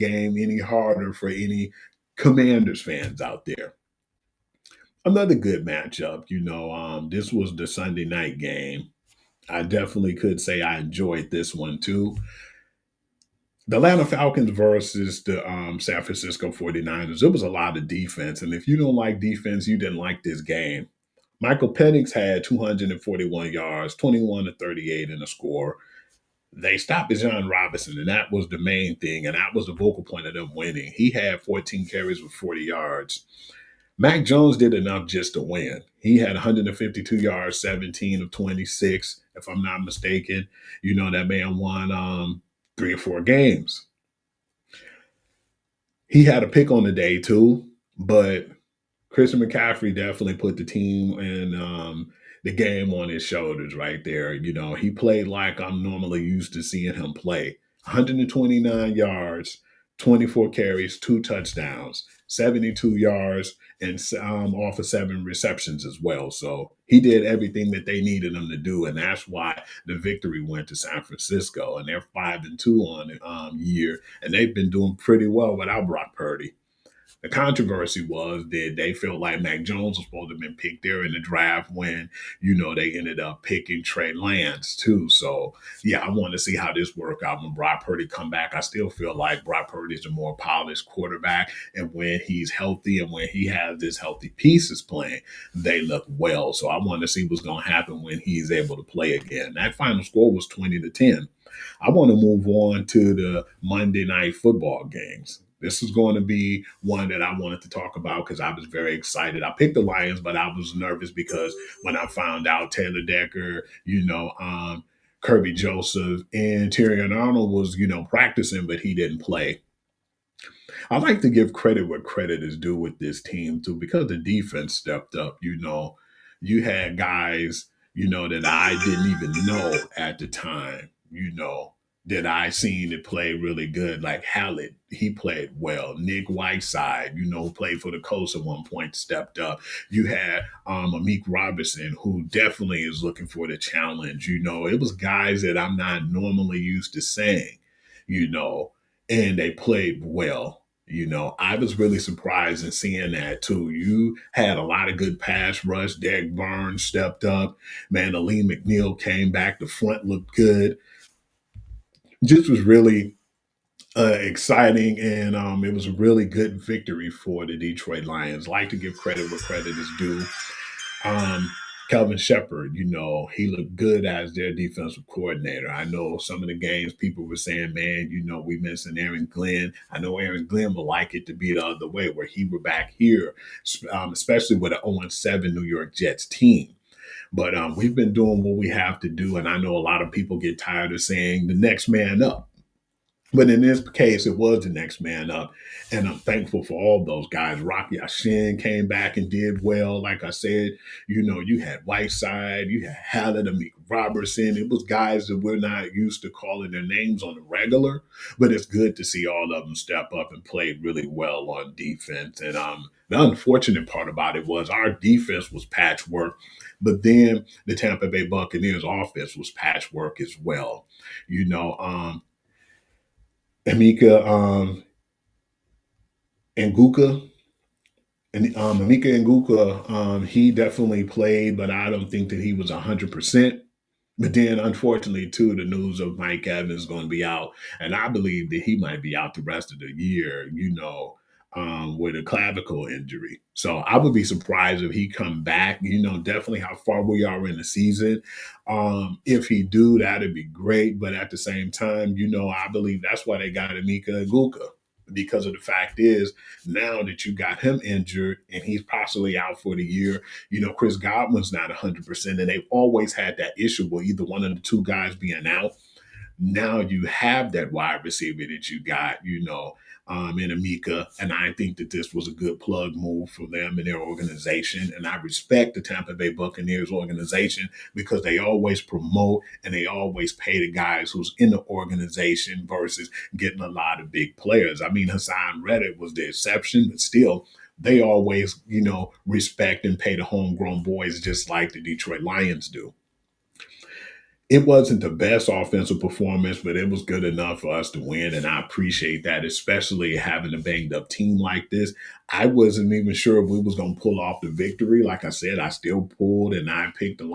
game any harder for any Commanders fans out there. Another good matchup, this was the Sunday night game. I definitely could say I enjoyed this one too. The Atlanta Falcons versus the San Francisco 49ers. It was a lot of defense. And if you don't like defense, you didn't like this game. Michael Penix had 241 yards, 21 to 38 in the score. They stopped John Robinson, and that was the main thing. And that was the vocal point of them winning. He had 14 carries with 40 yards. Mac Jones did enough just to win. He had 152 yards, 17 of 26, if I'm not mistaken. That man won 3 or 4 games. He had a pick on the day too, but Christian McCaffrey definitely put the team and the game on his shoulders right there. He played like I'm normally used to seeing him play. 129 yards, 24 carries, 2 touchdowns, 72 yards, and off of 7 receptions as well. So he did everything that they needed him to do, and that's why the victory went to San Francisco. And they're 5-2 on the year, and they've been doing pretty well without Brock Purdy. The controversy was that they felt like Mac Jones was supposed to have been picked there in the draft when, they ended up picking Trey Lance too. So yeah, I want to see how this work out when Brock Purdy come back. I still feel like Brock Purdy is a more polished quarterback, and when he's healthy and when he has his healthy pieces playing, they look well. So I want to see what's going to happen when he's able to play again. That final score was 20-10. I want to move on to the Monday night football games. This is going to be one that I wanted to talk about because I was very excited. I picked the Lions, but I was nervous because when I found out Taylor Decker, Kirby Joseph and Tyrion Arnold was, practicing, but he didn't play. I like to give credit where credit is due with this team too, because the defense stepped up. You had guys, that I didn't even know at the time, that I seen it play really good. Like Hallett, he played well. Nick Whiteside, who played for the Colts at one point, stepped up. You had Amik Robertson, who definitely is looking for the challenge. It was guys that I'm not normally used to saying, you know, and they played well. I was really surprised in seeing that too. You had a lot of good pass rush. Derek Barnes stepped up. Man, Aleem McNeil came back. The front looked good. Just was really exciting, and it was a really good victory for the Detroit Lions. Like to give credit where credit is due. Um, Kelvin Shepard, he looked good as their defensive coordinator. I know some of the games people were saying, man, we missing Aaron Glenn. I know Aaron Glenn would like it to be the other way, where he were back here, especially with an 0-7 New York Jets team. But we've been doing what we have to do, and I know a lot of people get tired of saying the next man up. But in this case, it was the next man up. And I'm thankful for all those guys. Rocky Ashin came back and did well. Like I said, you had Whiteside, you had Hallett, Amik Robertson. It was guys that we're not used to calling their names on the regular, but it's good to see all of them step up and play really well on defense. And the unfortunate part about it was our defense was patchwork, but then the Tampa Bay Buccaneers offense was patchwork as well. You know, Amika Nguka. And Amika Nguka, he definitely played, but I don't think that he was 100%. But then, unfortunately, too, the news of Mike Evans is going to be out, and I believe that he might be out the rest of the year. With a clavicle injury. So I would be surprised if he come back. Definitely how far we are in the season. If he do, that'd be great. But at the same time, I believe that's why they got Amika Aguka. Because of the fact is, now that you got him injured and he's possibly out for the year, Chris Godwin's not 100%, and they've always had that issue with either one of the two guys being out. Now you have that wide receiver that you got, in Amika. And I think that this was a good plug move for them and their organization. And I respect the Tampa Bay Buccaneers organization because they always promote and they always pay the guys who's in the organization versus getting a lot of big players. I mean, Hassan Reddick was the exception, but still, they always, respect and pay the homegrown boys just like the Detroit Lions do. it wasn't the best offensive performance, but it was good enough for us to win. And I appreciate that, especially having a banged up team like this. I wasn't even sure if we was gonna pull off the victory. Like I said, I still pulled and I picked the